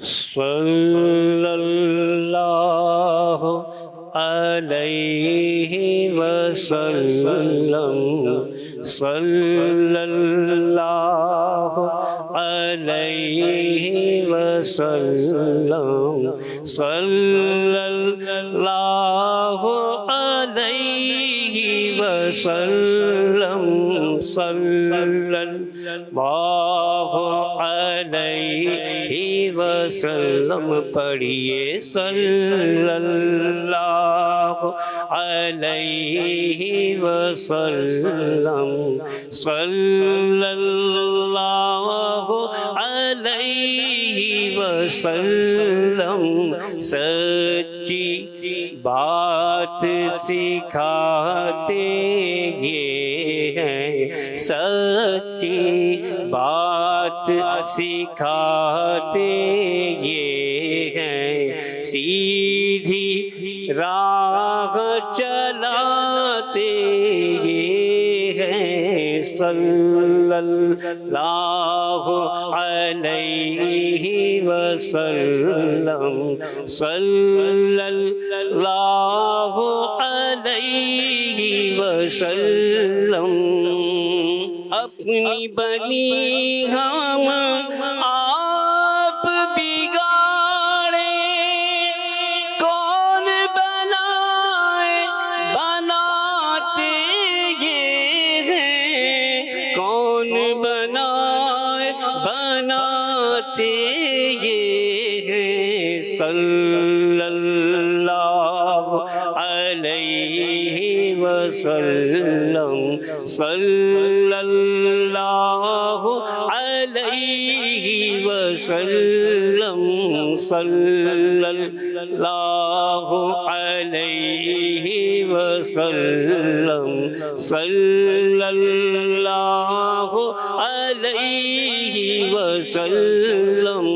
صلی اللہ علیہ وسلم، صلی اللہ علیہ وسلم، صلی اللہ علیہ وسلم، صلی اللہ علیہ وسلم۔ پڑھیے صلی اللہ علیہ وسلم، صلی اللہ علیہ وسلم۔ سچی بات سکھاتے یہ ہیں، سچی بات سکھاتے یہ ہیں، سیدھی راہ چلاتے یہ ہیں۔ صلی اللہ علیہ وسلم، صلی اللہ علیہ وسلم۔ اپنی بنی ہم آپ بگاڑے، کون بنائے بناتے یہ ہیں، کون بنائے بناتے یہ ہیں۔ صلی اللہ علیہ وسلم، صلی اللہ علیہ وسلم، صلی اللہ علیہ وسلم، صلی اللہ علیہ وسلم۔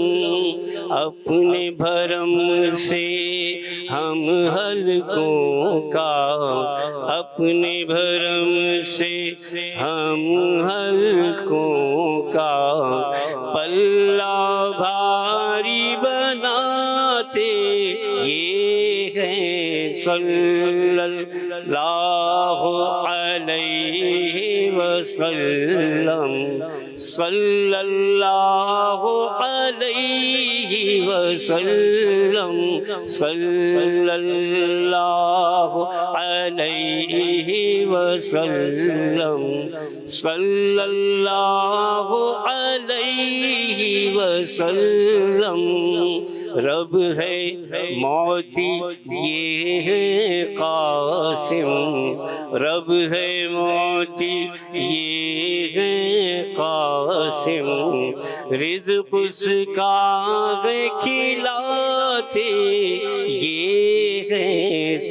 اپنے بھرم سے ہم ہلکوں کا، اپنے بھرم سے ہم ہلکوں کا پلہ بھاری بناتے یہ ہیں۔ صلی اللہ علیہ وسلم، صلی اللہ علیہ وسلم، صلی اللہ علیہ وسلم، صلی اللہ علیہ وسلم۔ رب ہے موتی یہ ہے قاسم، رب ہے موتی یہ ہے قاسم، رزق اس کا کھلاتے یہ ہے۔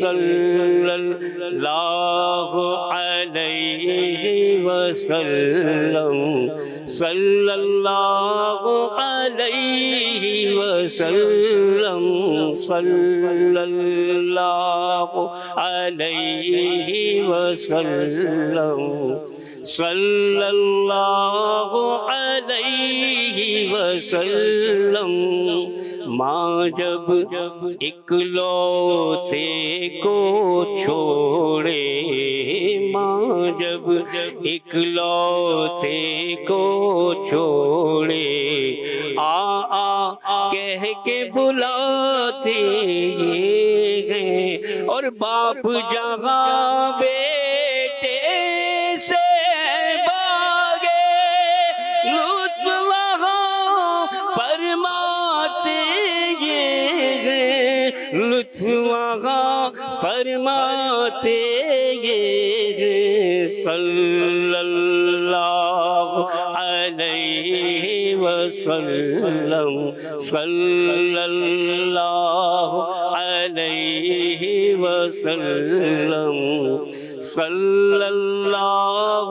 صلی اللہ علیہ وسلم، صلی اللہ علیہ وسلم، صلی اللہ علیہ وسلم، صلی اللہ علیہ وسلم۔ ماں جب اکلوتے کو چھوڑے، ماں جب اکلوتے کو چھوڑے، کہہ کے بلاتے یہ ہیں، اور باپ جہاں بیٹے سے بھاگے، لطف وہاں فرماتے یہ ہیں، لطف وہاں فرماتے یہ ہیں۔ صلی اللہ علیہ وسلم، صلی اللہ علیہ وسلم، صلی اللہ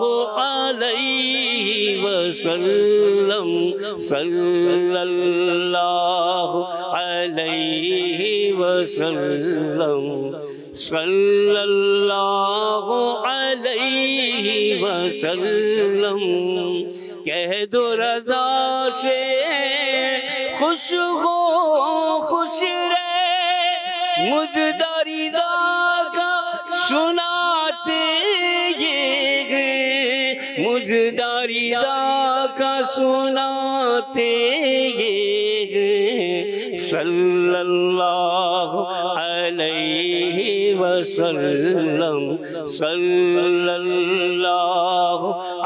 علیہ وسلم، صلی اللہ علیہ وسلم، صلی اللہ علیہ وسلم۔ کہہ دو رضا سے خوش ہو خوش رہے مجداری دا کا سناتے یہ مجداری دا کا سناتے یہ صلی اللہ علیہ وسلم صلی اللہ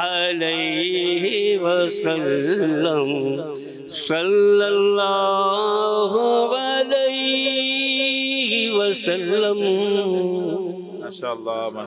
علیہ وسلم صلی اللہ علیہ وسلم. ماشاء اللہ.